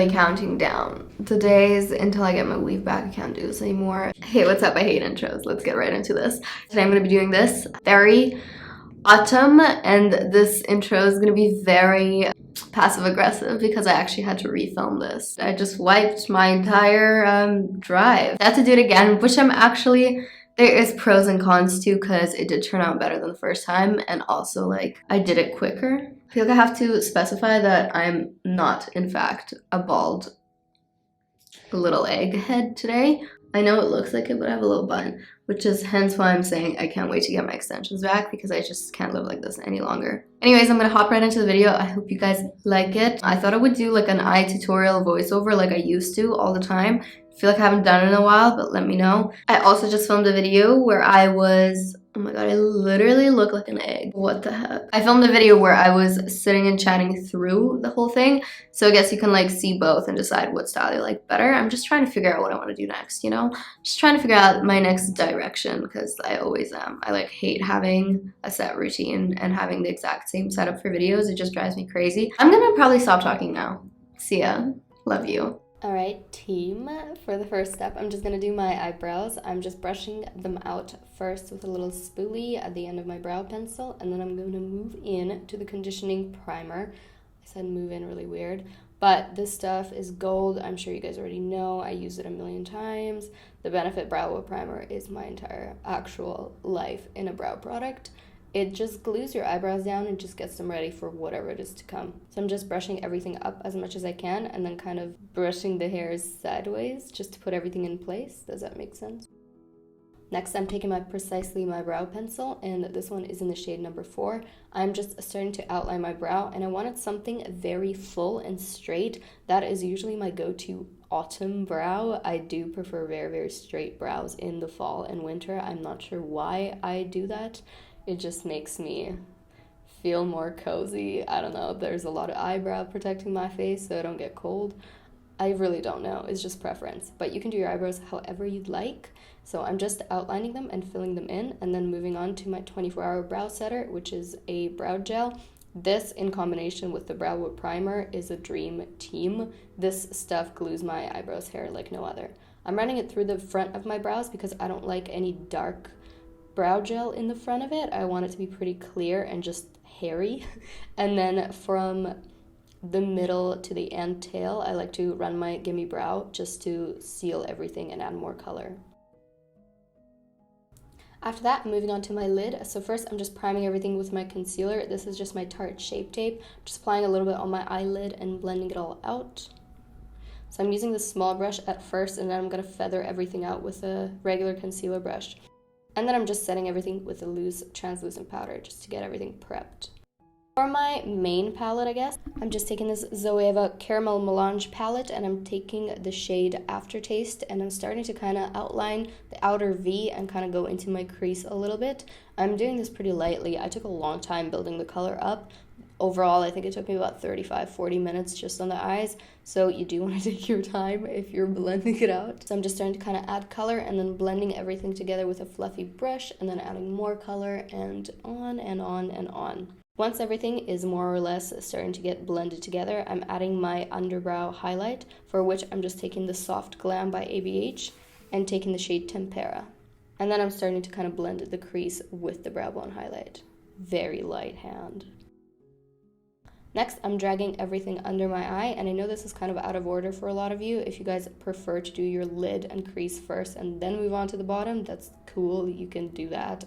literally counting down the days until I get my weave back. I can't do this anymore. Hey, what's up? I hate intros. Let's get right into this. Today I'm going to be doing this very autumn, and this intro is going to be very passive aggressive because I actually had to refilm this. I just wiped my entire drive. I had to do it again, which I'm actually, there is pros and cons too, because it did turn out better than the first time, and also like I did it quicker. I feel like I have to specify that I'm not in fact a bald little egg head today. I know it looks like it, but I have a little bun, which is hence why I'm saying I can't wait to get my extensions back because I just can't live like this any longer. Anyways, I'm gonna hop right into the video. I hope you guys like it. I thought I would do like an eye tutorial voiceover like I used to all the time. I feel like I haven't done it in a while, but let me know. I also just filmed a video where I was, oh my god, I literally look like an egg. What the heck? I filmed a video where I was sitting and chatting through the whole thing. So I guess you can like see both and decide what style you like better. I'm just trying to figure out what I want to do next, you know? Just trying to figure out my next direction because I always am. I like hate having a set routine and having the exact same setup for videos. It just drives me crazy. I'm gonna probably stop talking now. See ya. Love you. Alright team, for the first step, I'm just going to do my eyebrows. I'm just brushing them out first with a little spoolie at the end of my brow pencil, and then I'm going to move in to the conditioning primer. I said move in really weird, but this stuff is gold. I'm sure you guys already know. I use it a million times. The Benefit BROWVO primer is my entire actual life in a brow product. It just glues your eyebrows down and just gets them ready for whatever it is to come. So I'm just brushing everything up as much as I can and then kind of brushing the hairs sideways just to put everything in place. Does that make sense? Next, I'm taking my Precisely My Brow pencil, and this one is in the shade number 4. I'm just starting to outline my brow, and I wanted something very full and straight. That is usually my go-to autumn brow. I do prefer very, very straight brows in the fall and winter. I'm not sure why I do that. It just makes me feel more cozy. I don't know. There's a lot of eyebrow protecting my face so I don't get cold. I really don't know. It's just preference. But you can do your eyebrows however you'd like. So I'm just outlining them and filling them in, and then moving on to my 24-hour brow setter, which is a brow gel. This, in combination with the BROWVO primer, is a dream team. This stuff glues my eyebrows hair like no other. I'm running it through the front of my brows because I don't like any dark brow gel in the front of it. I want it to be pretty clear and just hairy. And then from the middle to the end tail, I like to run my Gimme brow just to seal everything and add more color. After that, I'm moving on to my lid. So first, I'm just priming everything with my concealer. This is just my Tarte Shape Tape. Just applying a little bit on my eyelid and blending it all out. So I'm using the small brush at first, and then I'm going to feather everything out with a regular concealer brush. And then I'm just setting everything with a loose translucent powder just to get everything prepped. For my main palette, I guess, I'm just taking this ZOEVA Caramel Melange palette, and I'm taking the shade Aftertaste, and I'm starting to kind of outline the outer V and kind of go into my crease a little bit. I'm doing this pretty lightly. I took a long time building the color up. Overall, I think it took me about 35-40 minutes just on the eyes, so you do want to take your time if you're blending it out. So I'm just starting to kind of add color and then blending everything together with a fluffy brush and then adding more color and on and on and on. Once everything is more or less starting to get blended together, I'm adding my underbrow highlight, for which I'm just taking the Soft Glam by ABH and taking the shade Tempera. And then I'm starting to kind of blend the crease with the brow bone highlight. Very light hand. Next, I'm dragging everything under my eye, and I know this is kind of out of order for a lot of you. If you guys prefer to do your lid and crease first and then move on to the bottom, that's cool, you can do that.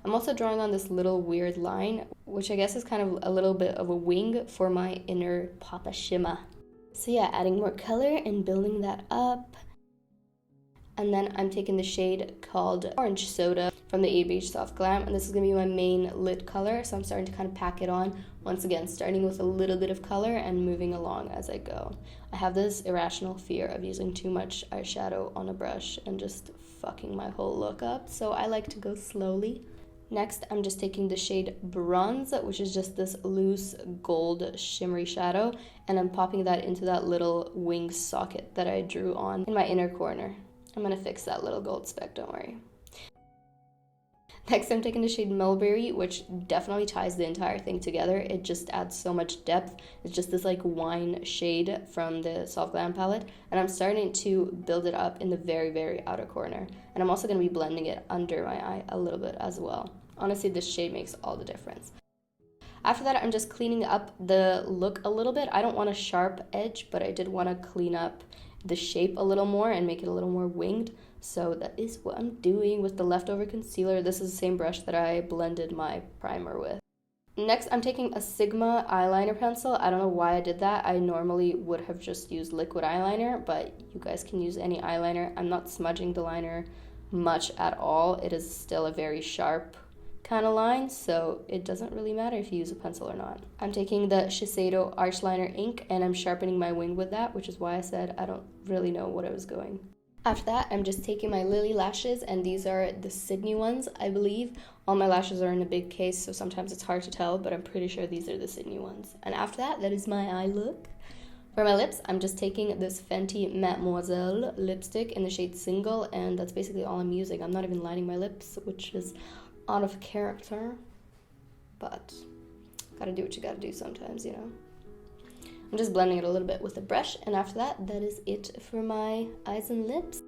I'm also drawing on this little weird line, which I guess is kind of a little bit of a wing for my inner Papa Shimmer. So yeah, adding more color and building that up. And then I'm taking the shade called Orange Soda from the ABH Soft Glam, and this is going to be my main lid color, so I'm starting to kind of pack it on, once again starting with a little bit of color and moving along as I go. I have this irrational fear of using too much eyeshadow on a brush and just fucking my whole look up, so I like to go slowly. Next, I'm just taking the shade Bronze, which is just this loose gold shimmery shadow, and I'm popping that into that little wing socket that I drew on in my inner corner. I'm going to fix that little gold speck, don't worry. Next, I'm taking the shade Mulberry, which definitely ties the entire thing together. It just adds so much depth. It's just this like wine shade from the Soft Glam palette. And I'm starting to build it up in the very, very outer corner. And I'm also going to be blending it under my eye a little bit as well. Honestly, this shade makes all the difference. After that, I'm just cleaning up the look a little bit. I don't want a sharp edge, but I did want to clean up the shape a little more and make it a little more winged. So that is what I'm doing with the leftover concealer. This is the same brush that I blended my primer with. Next, I'm taking a Sigma eyeliner pencil. I don't know why I did that. I normally would have just used liquid eyeliner, but you guys can use any eyeliner. I'm not smudging the liner much at all. It is still a very sharp kind of line, so it doesn't really matter if you use a pencil or not. I'm taking the Shiseido ArchLiner Ink and I'm sharpening my wing with that, which is why I said I don't really know what I was going. After that, I'm just taking my Lilly lashes, and these are the Sydney ones, I believe. All my lashes are in a big case, so sometimes it's hard to tell, but I'm pretty sure these are the Sydney ones. And after that, that is my eye look. For my lips, I'm just taking this Fenty Mattemoiselle lipstick in the shade Single, and that's basically all I'm using. I'm not even lining my lips, which is out of character, but gotta do what you gotta do sometimes, you know. I'm just blending it a little bit with a brush, and after that, that is it for my eyes and lips.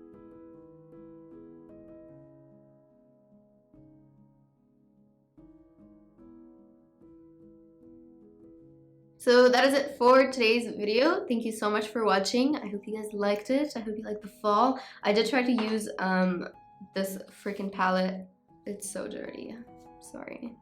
So that is it for today's video. Thank you so much for watching. I hope you guys liked it. I hope you liked the fall. I did try to use this freaking palette. It's so dirty. Sorry.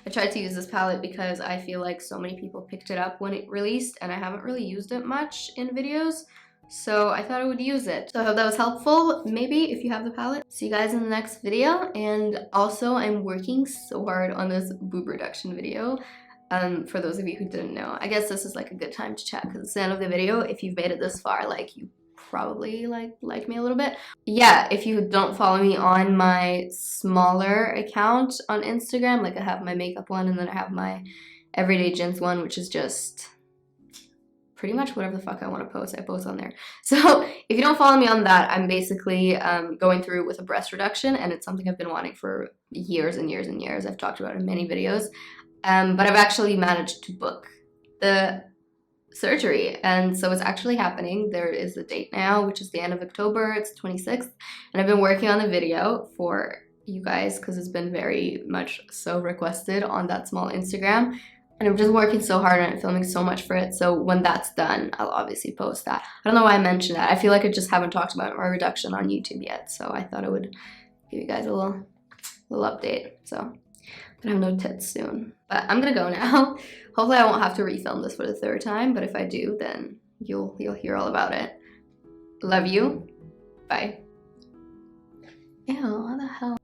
I tried to use this palette because I feel like so many people picked it up when it released, and I haven't really used it much in videos, so I thought I would use it. So I hope that was helpful, maybe, if you have the palette. See you guys in the next video, and also I'm working so hard on this boob reduction video. For those of you who didn't know, I guess this is like a good time to chat because it's the end of the video. If you've made it this far, like, you probably like me a little bit. Yeah, if you don't follow me on my smaller account on Instagram, like I have my makeup one and then I have my EverydayGins one, which is just pretty much whatever the fuck I want to post, I post on there. So if you don't follow me on that, I'm basically going through with a breast reduction, and it's something I've been wanting for years and years and years. I've talked about it in many videos, but I've actually managed to book the surgery, and so it's actually happening. There is a date now, which is the end of October. It's 26th, and I've been working on the video for you guys because it's been very much so requested on that small Instagram, and I'm just working so hard on it, filming so much for it. So when that's done, I'll obviously post that. I don't know why I mentioned that. I feel like I just haven't talked about my reduction on YouTube yet, so I thought I would give you guys a little update. So I'm gonna have no tits soon, but I'm gonna go now. Hopefully I won't have to refilm this for the third time, but if I do, then you'll hear all about it. Love you. Bye. Ew, what the hell?